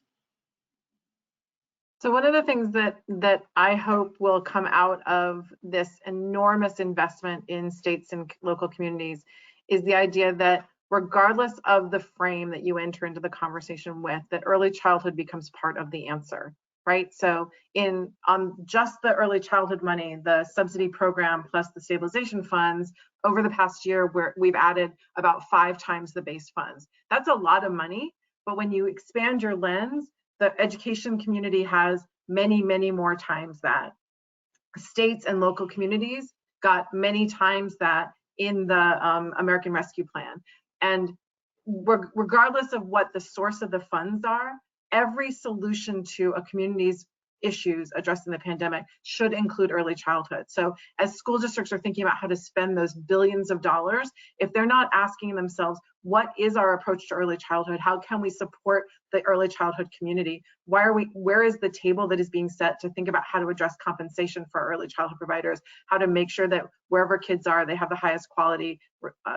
So one of the things that I hope will come out of this enormous investment in states and local communities is the idea that regardless of the frame that you enter into the conversation with, that early childhood becomes part of the answer, right? So on just the early childhood money, the subsidy program plus the stabilization funds, over the past year, we've added about 5 times the base funds. That's a lot of money, but when you expand your lens, the education community has many, many more times that. States and local communities got many times that in the American Rescue Plan. And regardless of what the source of the funds are, every solution to a community's issues addressing the pandemic should include early childhood. So as school districts are thinking about how to spend those billions of dollars, if they're not asking themselves, what is our approach to early childhood? How can we support the early childhood community? Where is the table that is being set to think about how to address compensation for early childhood providers, how to make sure that wherever kids are, they have the highest quality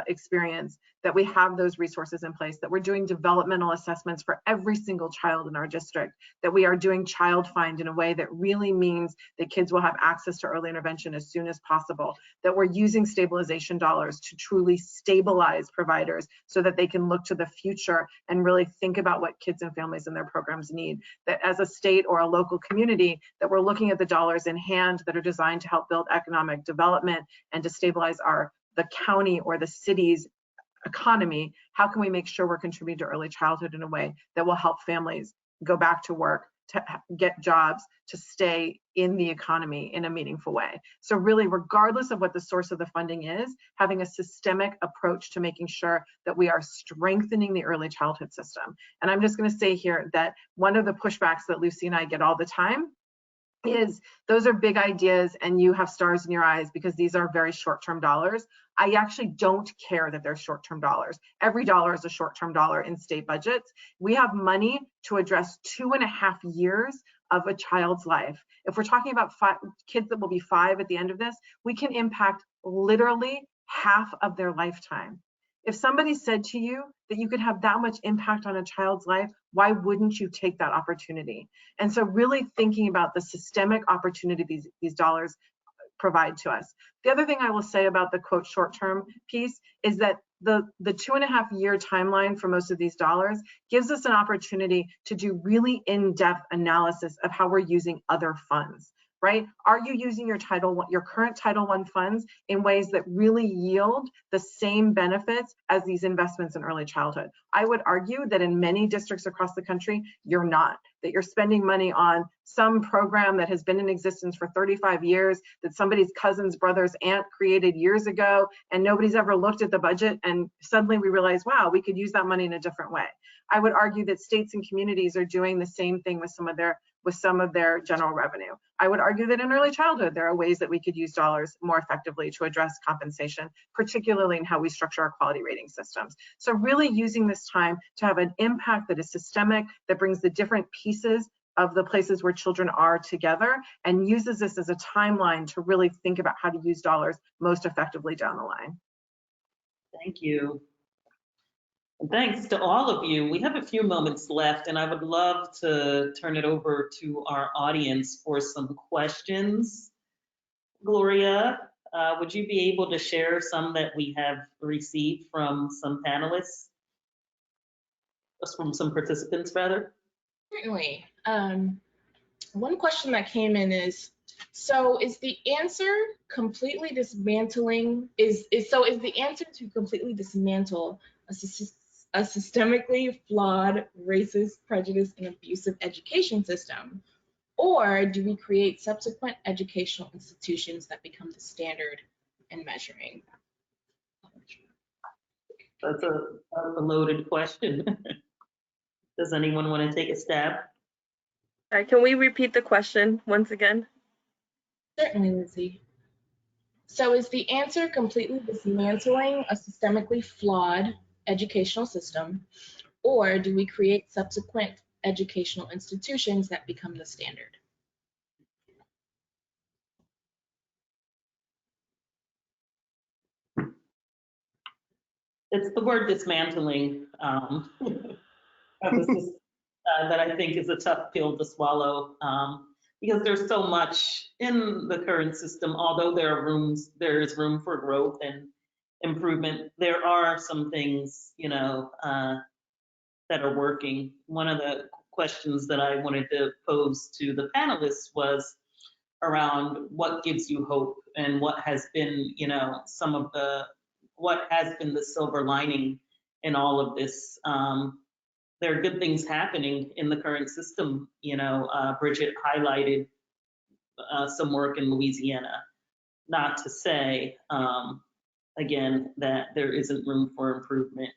experience, that we have those resources in place, that we're doing developmental assessments for every single child in our district, that we are doing child find in a way that really means that kids will have access to early intervention as soon as possible, that we're using stabilization dollars to truly stabilize providers so that they can look to the future and really think about what kids and families and their programs need, that as a state or a local community, that we're looking at the dollars in hand that are designed to help build economic development and to stabilize the county or the city's economy. How can we make sure we're contributing to early childhood in a way that will help families go back to work, to get jobs, to stay in the economy in a meaningful way? So really, regardless of what the source of the funding is, having a systemic approach to making sure that we are strengthening the early childhood system. And I'm just going to say here that one of the pushbacks that Lucy and I get all the time is those are big ideas and you have stars in your eyes because these are very short-term dollars. I actually don't care that they're short-term dollars. Every dollar is a short-term dollar in state budgets. We have money to address 2.5 years of a child's life. If we're talking about kids that will be 5 at the end of this, we can impact literally half of their lifetime. If somebody said to you that you could have that much impact on a child's life, why wouldn't you take that opportunity? And so really thinking about the systemic opportunity these dollars provide to us. The other thing I will say about the quote short-term piece is that the 2.5-year timeline for most of these dollars gives us an opportunity to do really in-depth analysis of how we're using other funds, right? Are you using your current Title I funds in ways that really yield the same benefits as these investments in early childhood? I would argue that in many districts across the country, you're not, that you're spending money on some program that has been in existence for 35 years, that somebody's cousin's brother's aunt created years ago, and nobody's ever looked at the budget, and suddenly we realize, wow, we could use that money in a different way. I would argue that states and communities are doing the same thing with some of their general revenue. I would argue that in early childhood, there are ways that we could use dollars more effectively to address compensation, particularly in how we structure our quality rating systems. So really using this time to have an impact that is systemic, that brings the different pieces of the places where children are together, and uses this as a timeline to really think about how to use dollars most effectively down the line. Thank you. And thanks to all of you. We have a few moments left, and I would love to turn it over to our audience for some questions. Gloria, would you be able to share some that we have received from some panelists? From some participants, rather? Certainly. One question that came in is, so is the answer completely dismantling, is the answer to completely dismantle a systemically flawed, racist, prejudiced, and abusive education system? Or do we create subsequent educational institutions that become the standard in measuring? That's a loaded question. Does anyone want to take a stab? All right, can we repeat the question once again? Certainly, Lizzie. So is the answer completely dismantling a systemically flawed educational system, or do we create subsequent educational institutions that become the standard? It's the word dismantling that I think is a tough pill to swallow, because there's so much in the current system. Although there is room for growth and improvement, there are some things, that are working. One of the questions that I wanted to pose to the panelists was around what gives you hope and what has been, what has been the silver lining in all of this. There are good things happening in the current system. Bridget highlighted some work in Louisiana. Not to say, again, that there isn't room for improvement.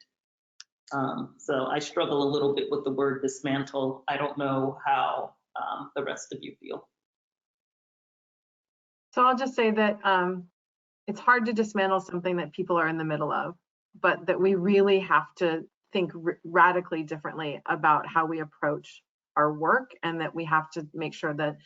So I struggle a little bit with the word dismantle. I don't know how the rest of you feel. So I'll just say that it's hard to dismantle something that people are in the middle of, but that we really have to think radically differently about how we approach our work, and that we have to make sure that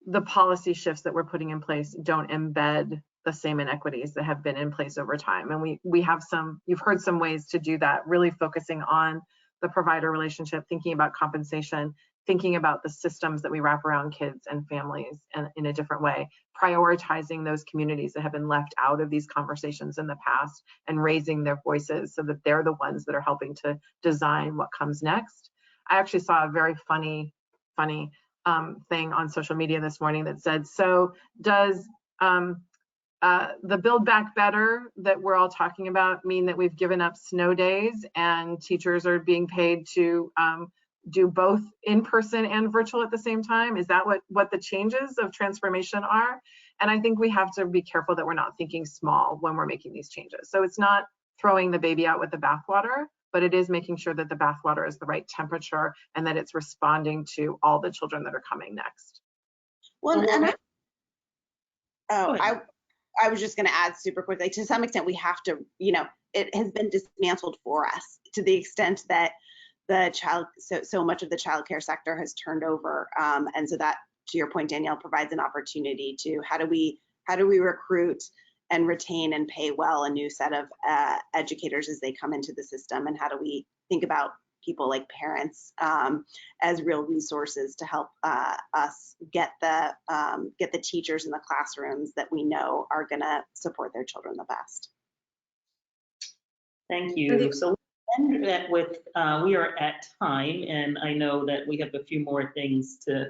the policy shifts that we're putting in place don't embed the same inequities that have been in place over time. And we have you've heard some ways to do that, really focusing on the provider relationship, thinking about compensation, thinking about the systems that we wrap around kids and families in a different way, prioritizing those communities that have been left out of these conversations in the past and raising their voices so that they're the ones that are helping to design what comes next. I actually saw a very funny thing on social media this morning that said, so does the Build Back Better that we're all talking about mean that we've given up snow days and teachers are being paid to do both in person and virtual at the same time? Is that what the changes of transformation are? And I think we have to be careful that we're not thinking small when we're making these changes. So it's not throwing the baby out with the bathwater, but it is making sure that the bathwater is the right temperature and that it's responding to all the children that are coming next. Well, and I was just going to add super quickly, to some extent, we have to, it has been dismantled for us to the extent that so much of the childcare sector has turned over. And so that, to your point, Danielle, provides an opportunity to how do we recruit retain and pay well a new set of educators as they come into the system? And how do we think about people like parents as real resources to help us get the teachers in the classrooms that we know are going to support their children the best? Thank you. So we'll end that with, we are at time, and I know that we have a few more things to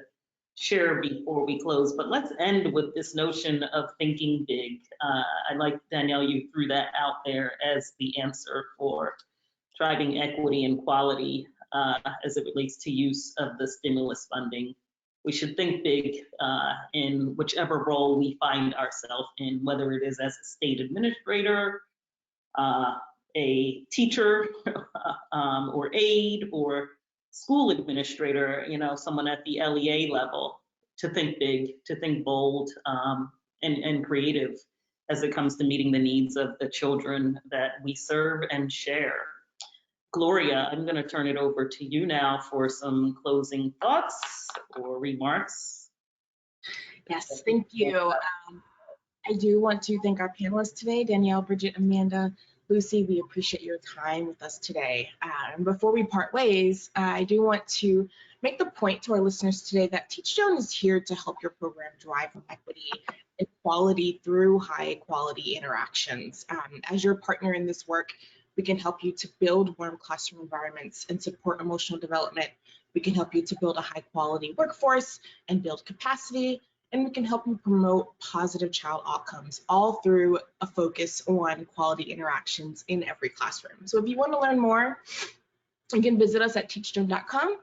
share before we close, but let's end with this notion of thinking big. I like, Danielle, you threw that out there as the answer for driving equity and quality as it relates to use of the stimulus funding. We should think big in whichever role we find ourselves in, whether it is as a state administrator, a teacher, or aide, or school administrator, you know, someone at the LEA level, to think big, to think bold, and creative as it comes to meeting the needs of the children that we serve and share. Gloria, I'm going to turn it over to you now for some closing thoughts or remarks. Yes, thank you. I do want to thank our panelists today, Danielle, Bridget, Amanda, Lucy. We appreciate your time with us today. And before we part ways, I do want to make the point to our listeners today that Teachstone is here to help your program drive equity and quality through high quality interactions. As your partner in this work, we can help you to build warm classroom environments and support emotional development. We can help you to build a high quality workforce and build capacity. And we can help you promote positive child outcomes, all through a focus on quality interactions in every classroom. So if you want to learn more, you can visit us at teachstone.com.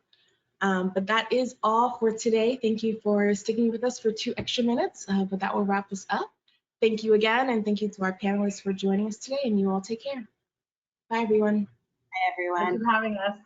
But that is all for today. Thank you for sticking with us for 2 extra minutes, but that will wrap us up. Thank you again, and thank you to our panelists for joining us today, and you all take care. Bye, everyone. Hi, everyone. Thank you for having us.